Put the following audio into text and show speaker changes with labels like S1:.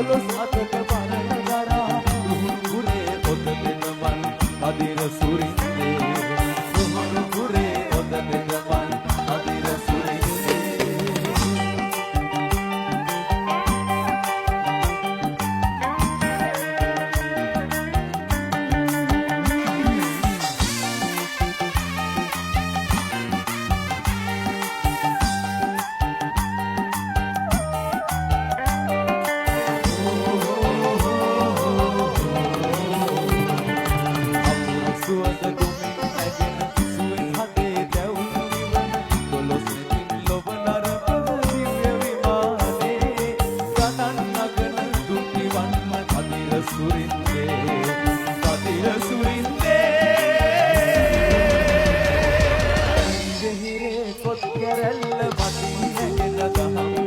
S1: දොළොස් අතක පරණ දරා කුහුණුරේ ඔත දෙනවන් අදිර සුරින්දේ කුහුණුරේ ඔත දෙනවන් අදිර සුරින්දේ Rella, Mati, and the